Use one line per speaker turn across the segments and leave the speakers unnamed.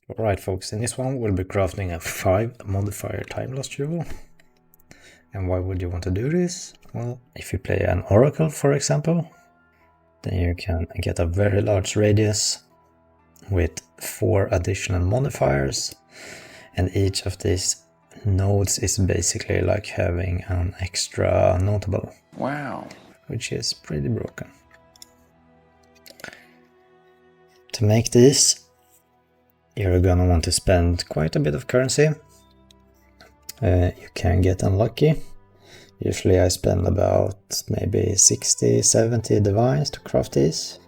Alright folks, in this one we'll be crafting a 5 modifier time loss jewel. And why would you want to do this? Well, if you play an oracle, for example, then you can get a very large radius with 4 additional modifiers, and each of these nodes is basically like having an extra notable.
Wow.
Which is pretty broken. To make this, you're gonna want to spend quite a bit of currency. You can get unlucky. Usually I spend about maybe 60-70 divines to craft these,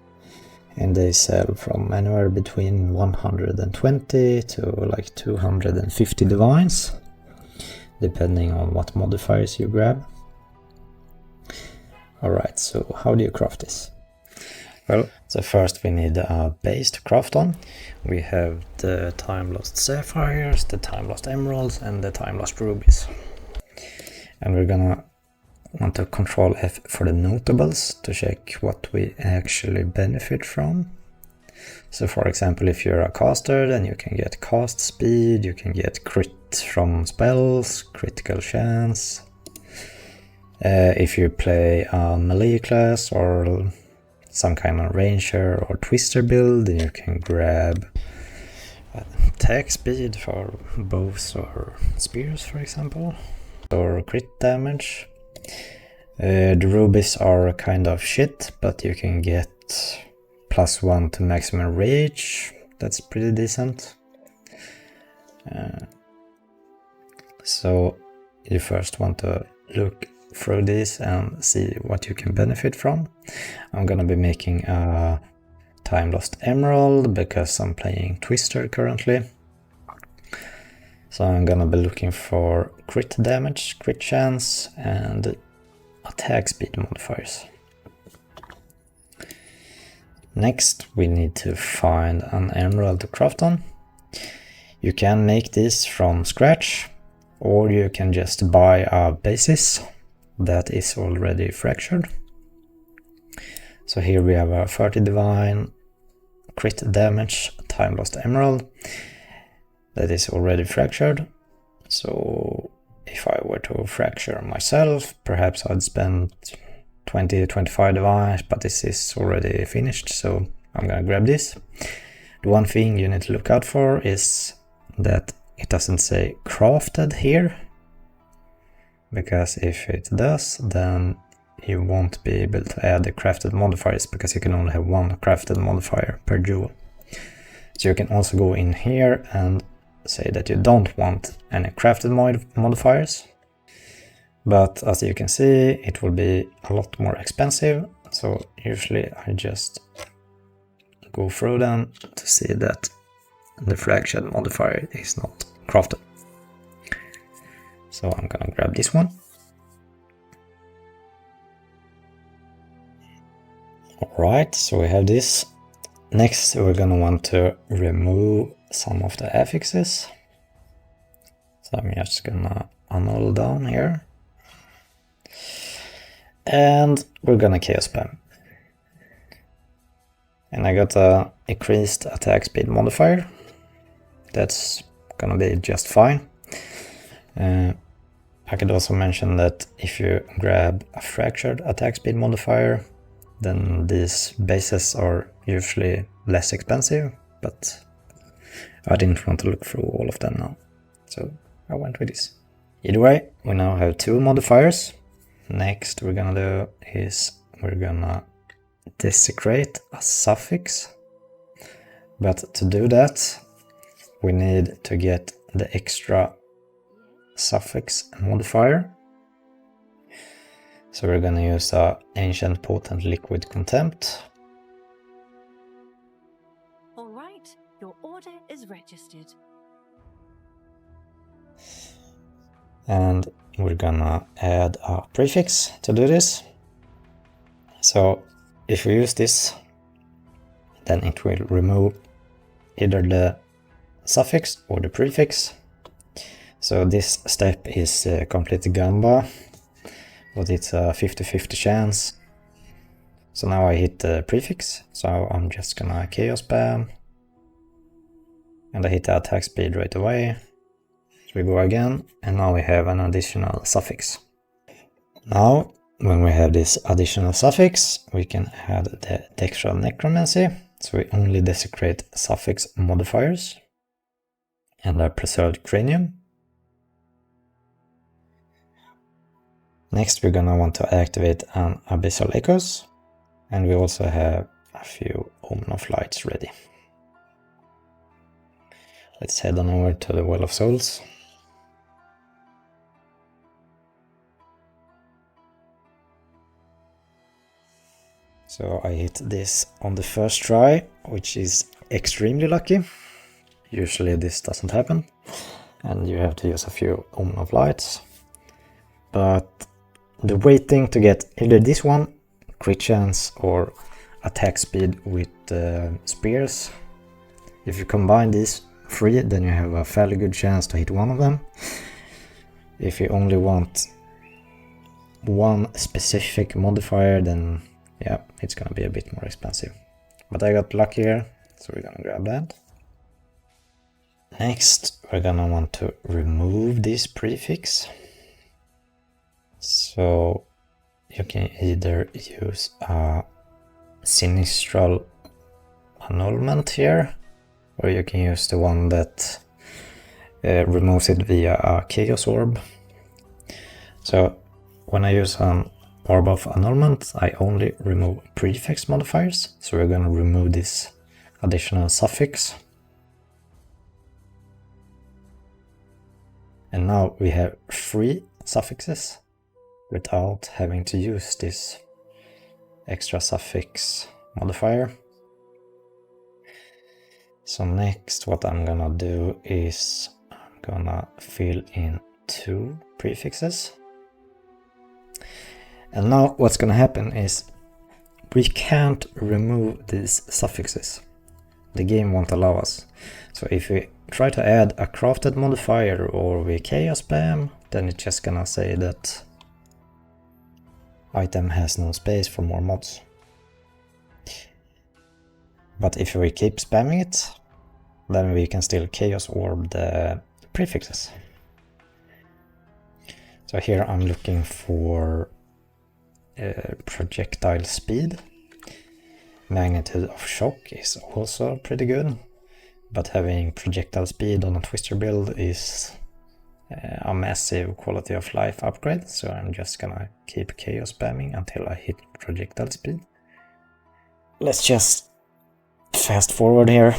and they sell from anywhere between 120 to like 250 divines, depending on what modifiers you grab. Alright, so how do you craft this? Well, so first we need a base to craft on. We have the time lost sapphires, the time lost emeralds, and the time lost rubies. And we're gonna want to control F for the notables to check what we actually benefit from. So for example, if you're a caster, then you can get cast speed, you can get crit from spells, critical chance. If you play a melee class or some kind of ranger or twister build, then you can grab attack speed for bows or spears, for example, or crit damage. The rubies are kind of shit, but you can get +1 to maximum rage. That's pretty decent. So you first want to look through these and see what you can benefit from. I'm gonna be making a time lost emerald because I'm playing twister currently. So I'm gonna be looking for crit damage, crit chance, and attack speed modifiers. Next we need to find an emerald to craft on. You can make this from scratch, or you can just buy a basis that is already fractured. So here we have a 30 divine crit damage time lost emerald that is already fractured. So if I were to fracture myself, perhaps I'd spend 20-25 divines, but this is already finished, so I'm gonna grab this. The one thing you need to look out for is that it doesn't say crafted here, because if it does, then you won't be able to add the crafted modifiers, because you can only have one crafted modifier per jewel. So you can also go in here and say that you don't want any crafted modifiers, but as you can see, it will be a lot more expensive, so usually I just go through them to see that the fractured modifier is not crafted. So I'm gonna grab this one. Alright, so we have this. Next we're gonna want to remove some of the affixes. So I'm just gonna annul down here. And we're gonna chaos spam. And I got a increased attack speed modifier. That's gonna be just fine. I could also mention that if you grab a fractured attack speed modifier, then these bases are usually less expensive, but I didn't want to look through all of them now, so I went with this. Either way, we now have 2 modifiers. Next we're gonna do is we're gonna desecrate a suffix, but to do that we need to get the extra suffix modifier. So we're gonna use a ancient potent liquid contempt.
Alright, your order is registered.
And we're gonna add a prefix to do this. So if we use this, then it will remove either the suffix or the prefix. So this step is completely gamba, but it's a 50-50 chance. So now I hit the prefix, so I'm just gonna chaos spam. and I hit the attack speed right away. So we go again, and now we have an additional suffix. Now, when we have this additional suffix, we can add the textual necromancy. So we only desecrate suffix modifiers and a preserved cranium. Next, we're gonna want to activate an abyssal echoes, and we also have a few omen of lights ready. Let's head on over to the Well of Souls. So I hit this on the first try, which is extremely lucky. Usually this doesn't happen, and you have to use a few Omen of Lights. But the waiting to get either this one, crit chance, or attack speed with spears. If you combine these three, then you have a fairly good chance to hit one of them. If you only want one specific modifier, then yeah, it's gonna be a bit more expensive. But I got lucky here, so we're gonna grab that. Next, we're gonna want to remove this prefix. So you can either use a sinistral annulment here, or you can use the one that removes it via a chaos orb. So when I use an orb of annulment, I only remove prefix modifiers. So we're gonna remove this additional suffix. And now we have 3 suffixes without having to use this extra suffix modifier. So next what I'm gonna do is I'm gonna fill in 2 prefixes. And now what's gonna happen is we can't remove these suffixes. The game won't allow us. So if we try to add a crafted modifier or we chaos spam, then it's just gonna say that item has no space for more mods. But if we keep spamming it, then we can still chaos orb the prefixes. So here I'm looking for projectile speed. Magnitude of shock is also pretty good, but having projectile speed on a twister build is a massive quality of life upgrade, so I'm just gonna keep chaos spamming until I hit projectile speed. Let's just fast forward here.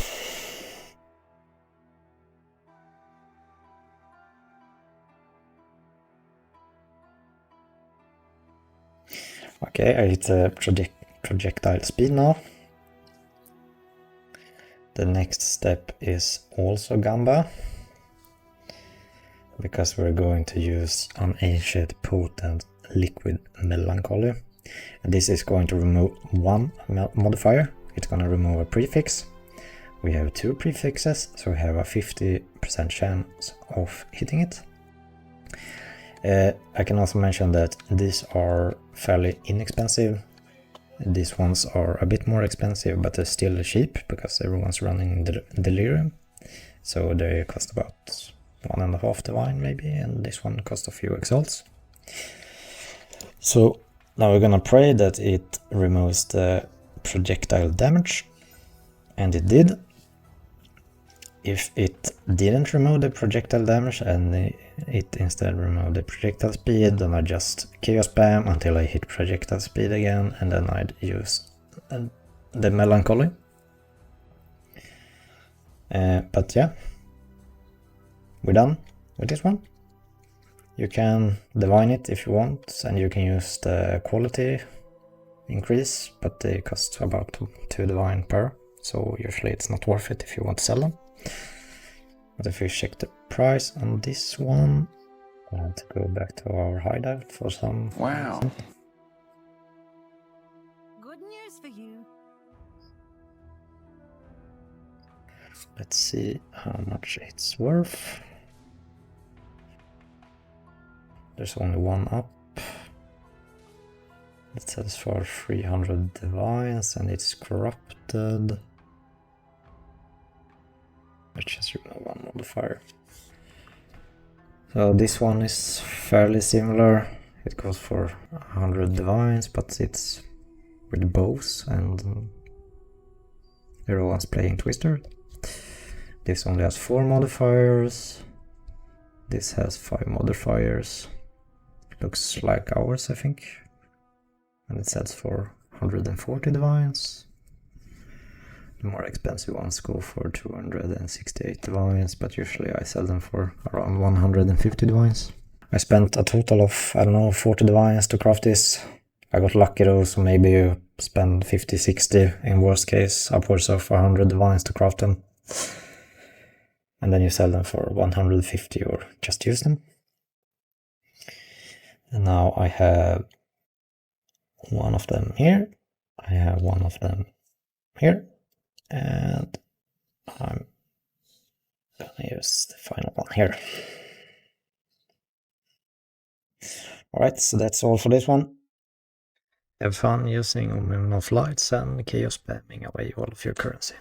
Okay, I hit projectile speed now. The next step is also Gamba, because we're going to use an ancient potent liquid melancholy. And this is going to remove 1 modifier. It's going to remove a prefix. We have 2 prefixes, so we have a 50% chance of hitting it. I can also mention that these are fairly inexpensive. These ones are a bit more expensive, but they're still cheap because everyone's running Delirium. So they cost about 1.5 divine maybe, and this one costs a few exalts. So now we're gonna pray that it removes the projectile damage, and it did. If it didn't remove the projectile damage and it instead removed the projectile speed, then I just chaos spam until I hit projectile speed again, and then I'd use the melancholy. But yeah, we're done with this one. You can divine it if you want, and you can use the quality increase, but they cost about 2 divine per, so usually it's not worth it if you want to sell them. But if we check the price on this one, I have to go back to our hideout for some.
Wow.
Good news for you.
Let's see how much it's worth. There's only one up. It sells for 300 divines and it's corrupted. Let's just remove one modifier. So this one is fairly similar. It goes for 100 divines, but it's with bows and everyone's playing Twister. This only has 4 modifiers. This has 5 modifiers. Looks like ours, I think. And it sells for 140 divines. The more expensive ones go for 268 divines, but usually I sell them for around 150 divines. I spent a total of, I don't know, 40 divines to craft this. I got lucky though, so maybe you spend 50, 60, in worst case, upwards of 100 divines to craft them. And then you sell them for 150 or just use them. And now I have one of them here. I have one of them here. And I'm gonna use the final one here. Alright, so that's all for this one. Have fun using Omen of Lights and chaos spamming away all of your currency.